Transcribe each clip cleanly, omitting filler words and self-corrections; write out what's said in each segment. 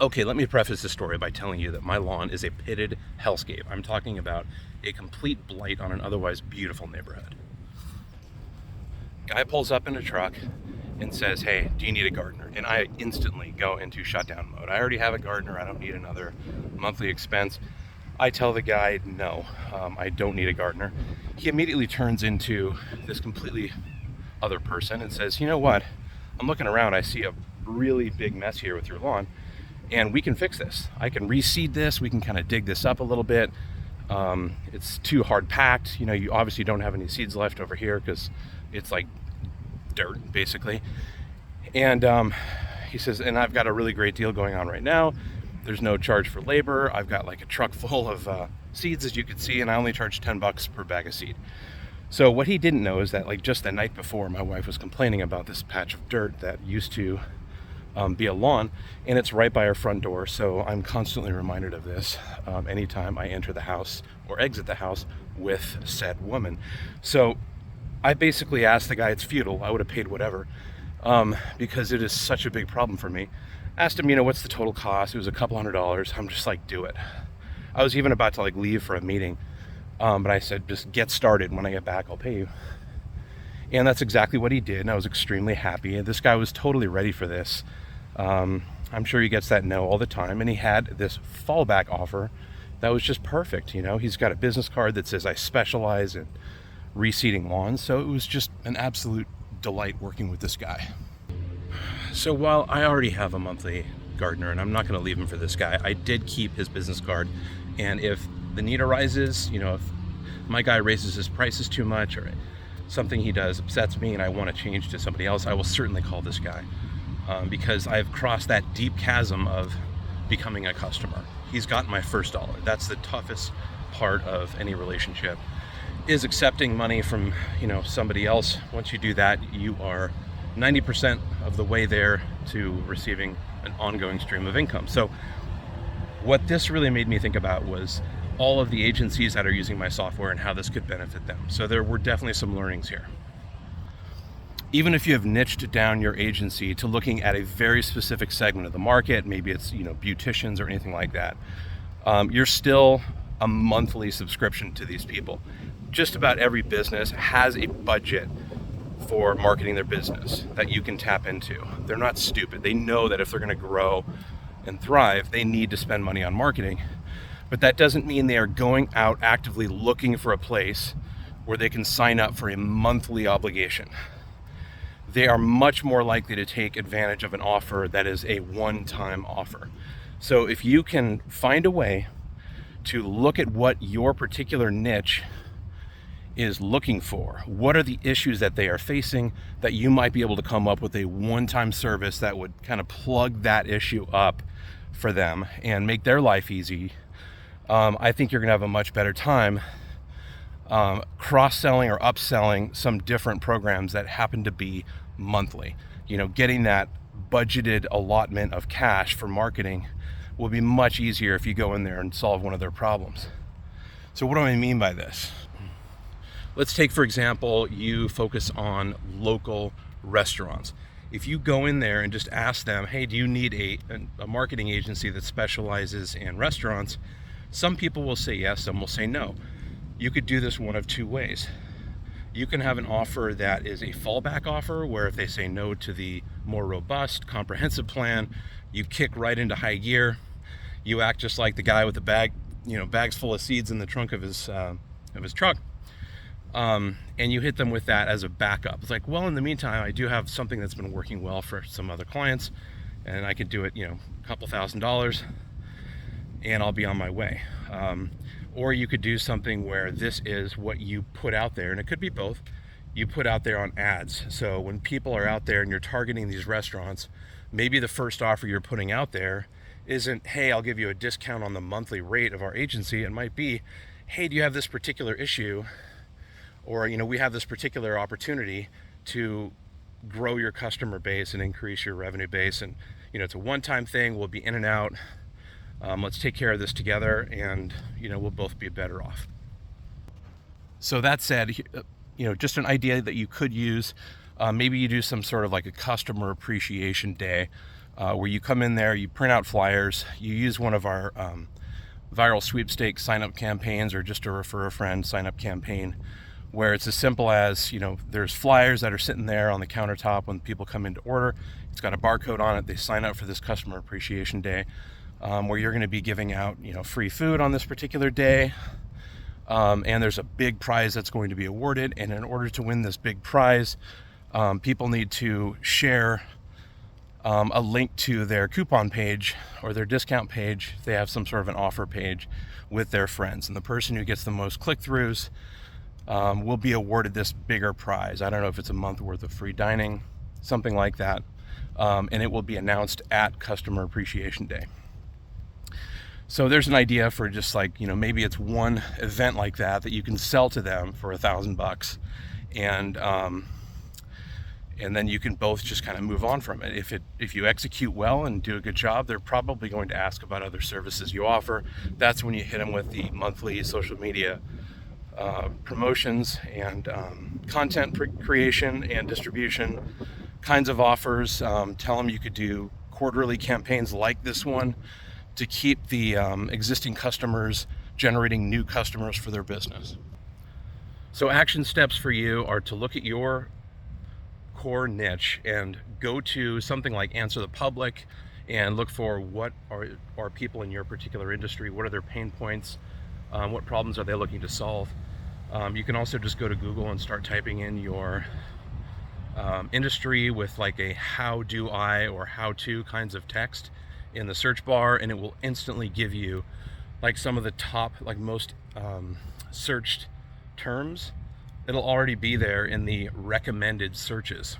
Okay, let me preface this story by telling you that my lawn is a pitted hellscape. I'm talking about a complete blight on an otherwise beautiful neighborhood. Guy pulls up in a truck and says, "Hey, do you need a gardener?" And I instantly go into shutdown mode. I already have a gardener. I don't need another monthly expense. I tell the guy, no, I don't need a gardener. He immediately turns into this completely other person and says, "You know what? I'm looking around. I see a really big mess here with your lawn, and we can fix this. I can reseed this. We can kind of dig this up a little bit. It's too hard packed. You know, you obviously don't have any seeds left over here because it's like dirt, basically." And he says, "And I've got a really great deal going on right now. There's no charge for labor. I've got like a truck full of seeds, as you can see, and I only charge $10 per bag of seed." So what he didn't know is that, like, just the night before, my wife was complaining about this patch of dirt that used to be a lawn, and it's right by our front door. So I'm constantly reminded of this anytime I enter the house or exit the house with said woman. So I basically asked the guy, it's futile, I would have paid whatever, because it is such a big problem for me. Asked him, what's the total cost? It was a couple $100. I'm just like, do it. I was even about to like leave for a meeting, but I said, just get started. When I get back, I'll pay you. And that's exactly what he did, and I was extremely happy. And this guy was totally ready for this. I'm sure he gets that no all the time, and he had this fallback offer that was just perfect. He's got a business card that says I specialize in reseeding lawns, so it was just an absolute delight working with this guy. So while I already have a monthly gardener, and I'm not going to leave him for this guy, I did keep his business card. And if the need arises, if my guy raises his prices too much or something he does upsets me and I want to change to somebody else, I will certainly call this guy, because I've crossed that deep chasm of becoming a customer. He's gotten my first dollar. That's the toughest part of any relationship, is accepting money from somebody else. Once you do that, you are 90% of the way there to receiving an ongoing stream of income. So what this really made me think about was all of the agencies that are using my software and how this could benefit them. So there were definitely some learnings here. Even if you have niched down your agency to looking at a very specific segment of the market, maybe it's beauticians or anything like that, you're still a monthly subscription to these people. Just about every business has a budget for marketing their business that you can tap into. They're not stupid. They know that if they're going to grow and thrive, they need to spend money on marketing. But that doesn't mean they are going out actively looking for a place where they can sign up for a monthly obligation. They are much more likely to take advantage of an offer that is a one-time offer. So if you can find a way to look at what your particular niche is looking for, what are the issues that they are facing, that you might be able to come up with a one-time service that would kind of plug that issue up for them and make their life easy, I think you're gonna have a much better time cross-selling or upselling some different programs that happen to be monthly. Getting that budgeted allotment of cash for marketing will be much easier if you go in there and solve one of their problems. So what do I mean by this? Let's take, for example, you focus on local restaurants. If you go in there and just ask them, hey, do you need a marketing agency that specializes in restaurants? Some people will say yes, some will say no. You could do this one of two ways. You can have an offer that is a fallback offer, where if they say no to the more robust, comprehensive plan, you kick right into high gear. You act just like the guy with the bags full of seeds in the trunk of his truck. And you hit them with that as a backup. It's like, well, in the meantime, I do have something that's been working well for some other clients, and I could do it, a couple $1,000s, and I'll be on my way. Or you could do something where this is what you put out there, and it could be both. You put out there on ads. So when people are out there and you're targeting these restaurants, maybe the first offer you're putting out there isn't, hey, I'll give you a discount on the monthly rate of our agency. It might be, hey, do you have this particular issue? Or, we have this particular opportunity to grow your customer base and increase your revenue base. And, it's a one-time thing. We'll be in and out. Let's take care of this together, and, we'll both be better off. So that said, just an idea that you could use. Maybe you do some sort of like a customer appreciation day where you come in there, you print out flyers, you use one of our viral sweepstakes sign-up campaigns, or just a refer a friend sign-up campaign, where it's as simple as, there's flyers that are sitting there on the countertop when people come in to order. It's got a barcode on it. They sign up for this Customer Appreciation Day, where you're going to be giving out, free food on this particular day. And there's a big prize that's going to be awarded. And in order to win this big prize, people need to share a link to their coupon page or their discount page. They have some sort of an offer page with their friends, and the person who gets the most click-throughs will be awarded this bigger prize. I don't know if it's a month worth of free dining, something like that, and it will be announced at Customer Appreciation Day. So there's an idea for just maybe it's one event like that you can sell to them for $1,000, and then you can both just kind of move on from it. If you execute well and do a good job, they're probably going to ask about other services you offer. That's when you hit them with the monthly social media promotions and content creation and distribution kinds of offers. Tell them you could do quarterly campaigns like this one to keep the existing customers generating new customers for their business. So action steps for you are to look at your core niche and go to something like Answer the Public and look for what are people in your particular industry, what are their pain points, what problems are they looking to solve. You can also just go to Google and start typing in your industry with a how do I or how to kinds of text in the search bar, and it will instantly give you some of the top most searched terms. It'll already be there in the recommended searches.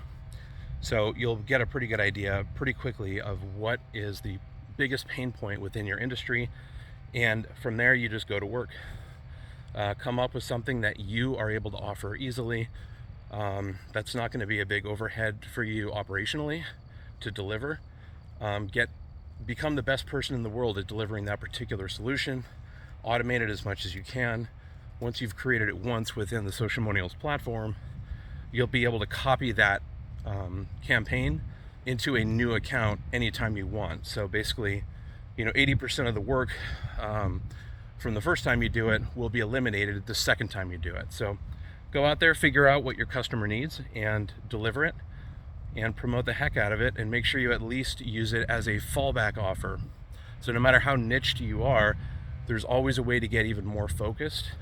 So you'll get a pretty good idea pretty quickly of what is the biggest pain point within your industry. And from there, you just go to work. Come up with something that you are able to offer easily. That's not going to be a big overhead for you operationally to deliver. Become the best person in the world at delivering that particular solution. Automate it as much as you can. Once you've created it once within the Socialmonials platform, you'll be able to copy that campaign into a new account anytime you want. So basically, 80% of the work from the first time you do it will be eliminated the second time you do it. So go out there, figure out what your customer needs and deliver it and promote the heck out of it, and make sure you at least use it as a fallback offer. So no matter how niched you are, there's always a way to get even more focused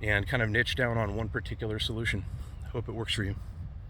and kind of niche down on one particular solution. Hope it works for you.